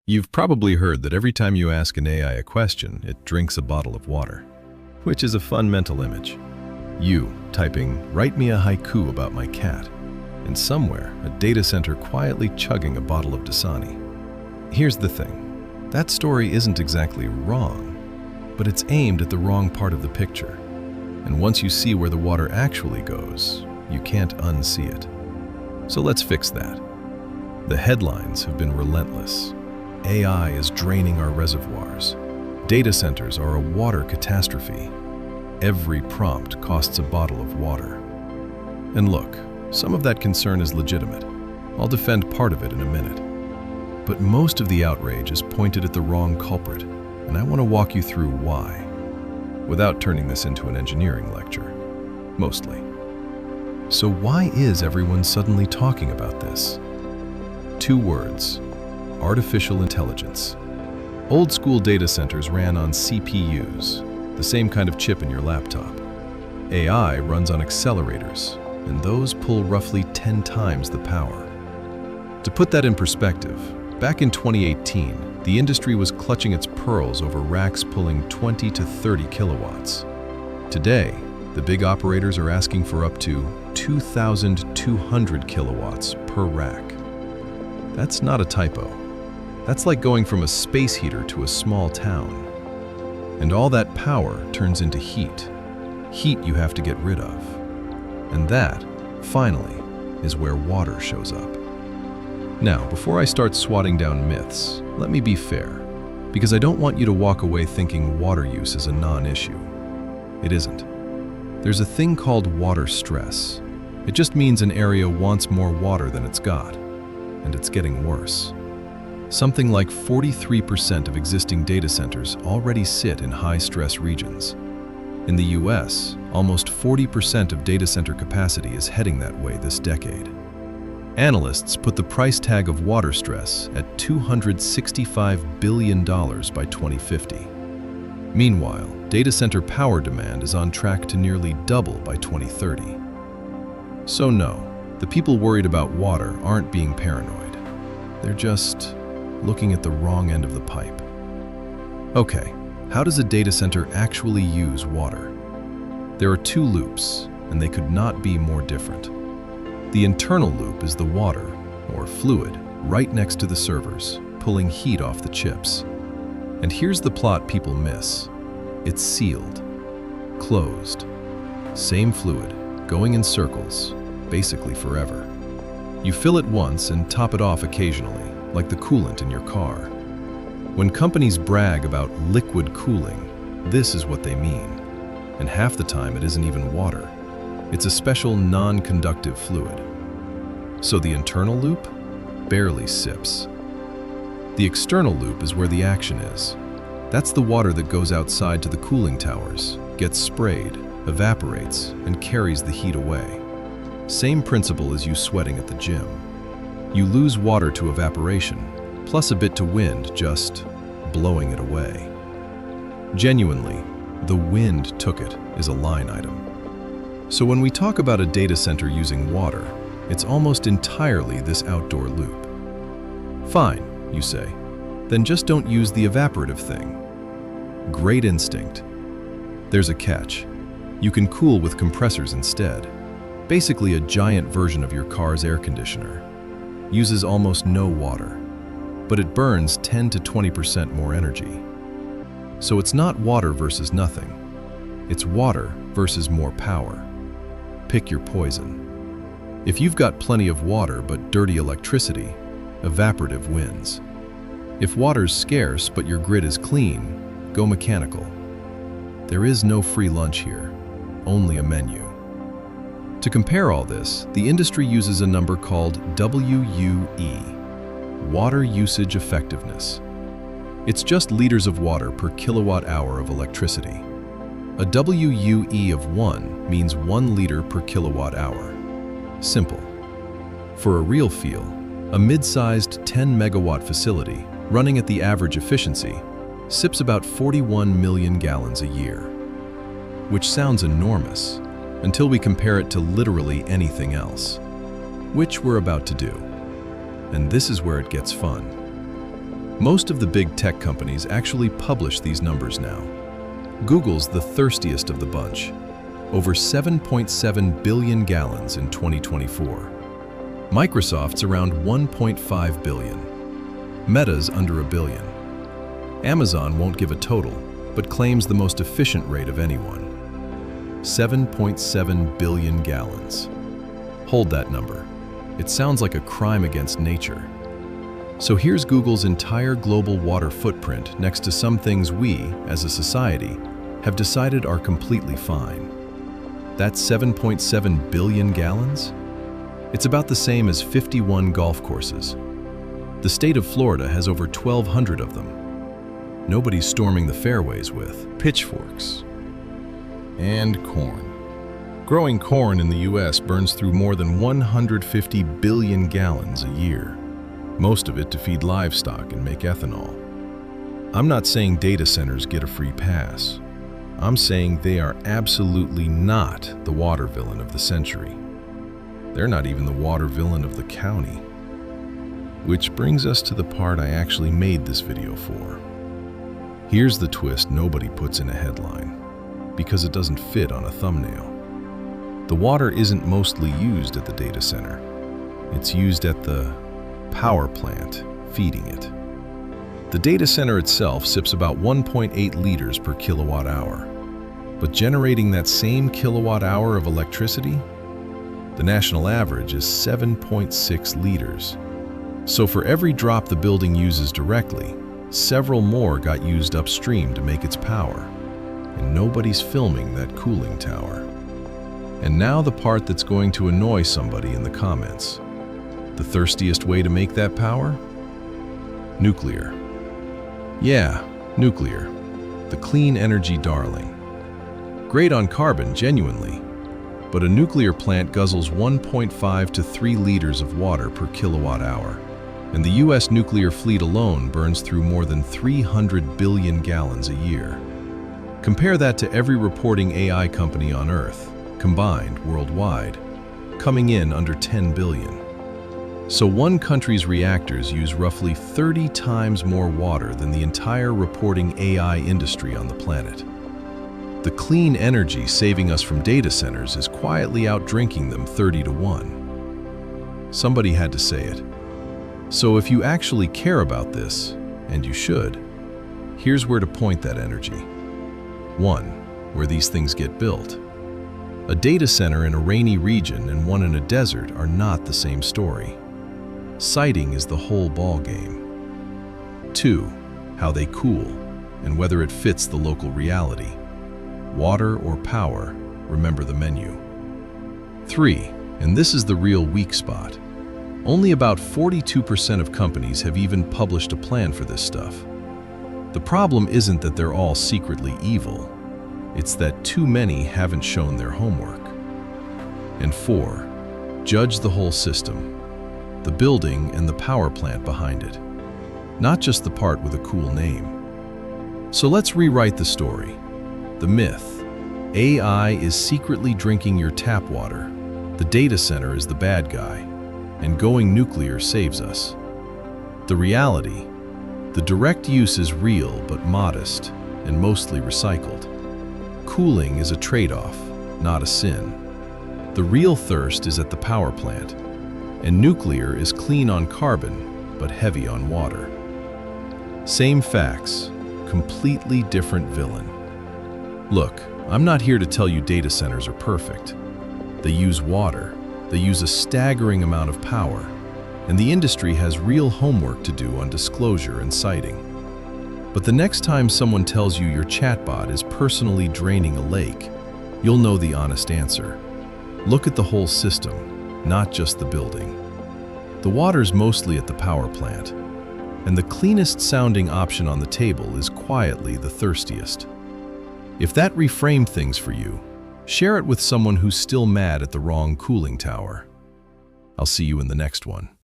You've probably heard that every time you ask an AI a question, it drinks a bottle of water, which is a fun mental image. You typing, "Write me a haiku about my cat," and somewhere, a data center quietly chugging a bottle of Dasani. Here's the thing. That story isn't exactly wrong, but it's aimed at the wrong part of the picture. And once you see where the water actually goes, you can't unsee it. So let's fix that. The headlines have been relentless. AI is draining our reservoirs. Data centers are a water catastrophe. Every prompt costs a bottle of water. And look, some of that concern is legitimate. I'll defend part of it in a minute. But most of the outrage is pointed at the wrong culprit, and I want to walk you through why, without turning this into an engineering lecture, mostly. So why is everyone suddenly talking about this? Two words: artificial intelligence. Old school data centers ran on CPUs, the same kind of chip in your laptop. AI runs on accelerators, and those pull roughly 10 times the power. To put that in perspective, back in 2018, the industry was clutching its pearls over racks pulling 20 to 30 kilowatts. Today, the big operators are asking for up to 2,200 kilowatts per rack. That's not a typo. That's like going from a space heater to a small town. And all that power turns into heat. Heat you have to get rid of. And that, finally, is where water shows up. Now, before I start swatting down myths, let me be fair, because I don't want you to walk away thinking water use is a non-issue. It isn't. There's a thing called water stress. It just means an area wants more water than it's got, and it's getting worse. Something like 43% of existing data centers already sit in high-stress regions. In the US, almost 40% of data center capacity is heading that way this decade. Analysts put the price tag of water stress at $265 billion by 2050. Meanwhile, data center power demand is on track to nearly double by 2030. So no, the people worried about water aren't being paranoid. They're just looking at the wrong end of the pipe. Okay, how does a data center actually use water? There are two loops, and they could not be more different. The internal loop is the water, or fluid, right next to the servers, pulling heat off the chips. And here's the plot people miss. It's sealed, closed. Same fluid, going in circles, basically forever. You fill it once and top it off occasionally, like the coolant in your car. When companies brag about liquid cooling, this is what they mean. And half the time it isn't even water. It's a special non-conductive fluid. So the internal loop barely sips. The external loop is where the action is. That's the water that goes outside to the cooling towers, gets sprayed, evaporates, and carries the heat away. Same principle as you sweating at the gym. You lose water to evaporation, plus a bit to wind just blowing it away. Genuinely, the wind took it is a line item. So when we talk about a data center using water, it's almost entirely this outdoor loop. Fine, you say, then just don't use the evaporative thing. Great instinct. There's a catch. You can cool with compressors instead. Basically a giant version of your car's air conditioner. Uses almost no water, but it burns 10 to 20% more energy. So it's not water versus nothing. It's water versus more power. Pick your poison. If you've got plenty of water but dirty electricity, evaporative wins. If water's scarce but your grid is clean, go mechanical. There is no free lunch here, only a menu. To compare all this, the industry uses a number called WUE, Water Usage Effectiveness. It's just liters of water per kilowatt hour of electricity. A WUE of 1 means 1 liter per kilowatt hour. Simple. For a real feel, a mid-sized 10 megawatt facility running at the average efficiency sips about 41 million gallons a year, which sounds enormous until we compare it to literally anything else, which we're about to do. And this is where it gets fun. Most of the big tech companies actually publish these numbers now. Google's the thirstiest of the bunch, over 7.7 billion gallons in 2024. Microsoft's around 1.5 billion. Meta's under 1 billion. Amazon won't give a total, but claims the most efficient rate of anyone. 7.7 billion gallons. Hold that number. It sounds like a crime against nature. So here's Google's entire global water footprint next to some things we, as a society, have decided are completely fine. That's 7.7 billion gallons? It's about the same as 51 golf courses. The state of Florida has over 1,200 of them. Nobody's storming the fairways with pitchforks. And corn. Growing corn in the US burns through more than 150 billion gallons a year, most of it to feed livestock and make ethanol. I'm not saying data centers get a free pass. I'm saying they are absolutely not the water villain of the century. They're not even the water villain of the county. Which brings us to the part I actually made this video for. Here's the twist nobody puts in a headline, because it doesn't fit on a thumbnail. The water isn't mostly used at the data center. It's used at the power plant feeding it. The data center itself sips about 1.8 liters per kilowatt hour. But generating that same kilowatt hour of electricity, the national average is 7.6 liters. So for every drop the building uses directly, several more got used upstream to make its power. And nobody's filming that cooling tower. And now the part that's going to annoy somebody in the comments. The thirstiest way to make that power? Nuclear. Yeah, nuclear. The clean energy darling. Great on carbon, genuinely. But a nuclear plant guzzles 1.5 to 3 liters of water per kilowatt hour. And the US nuclear fleet alone burns through more than 300 billion gallons a year. Compare that to every reporting AI company on Earth, combined worldwide, coming in under 10 billion. So one country's reactors use roughly 30 times more water than the entire reporting AI industry on the planet. The clean energy saving us from data centers is quietly outdrinking them 30-1. Somebody had to say it. So if you actually care about this, and you should, here's where to point that energy. 1. Where these things get built. A data center in a rainy region and one in a desert are not the same story. Siting is the whole ball game. 2. How they cool, and whether it fits the local reality. Water or power, remember the menu. 3. And this is the real weak spot. Only about 42% of companies have even published a plan for this stuff. The problem isn't that they're all secretly evil. It's that too many haven't shown their homework. And 4. Judge the whole system. The building and the power plant behind it. Not just the part with a cool name. So let's rewrite the story. The myth. AI is secretly drinking your tap water. The data center is the bad guy. And going nuclear saves us. The reality. The direct use is real but modest and mostly recycled. Cooling is a trade-off, not a sin. The real thirst is at the power plant. And nuclear is clean on carbon, but heavy on water. Same facts, completely different villain. Look, I'm not here to tell you data centers are perfect. They use water, they use a staggering amount of power, and the industry has real homework to do on disclosure and siting. But the next time someone tells you your chatbot is personally draining a lake, you'll know the honest answer. Look at the whole system. Not just the building. The water's mostly at the power plant, and the cleanest sounding option on the table is quietly the thirstiest. If that reframed things for you, share it with someone who's still mad at the wrong cooling tower. I'll see you in the next one.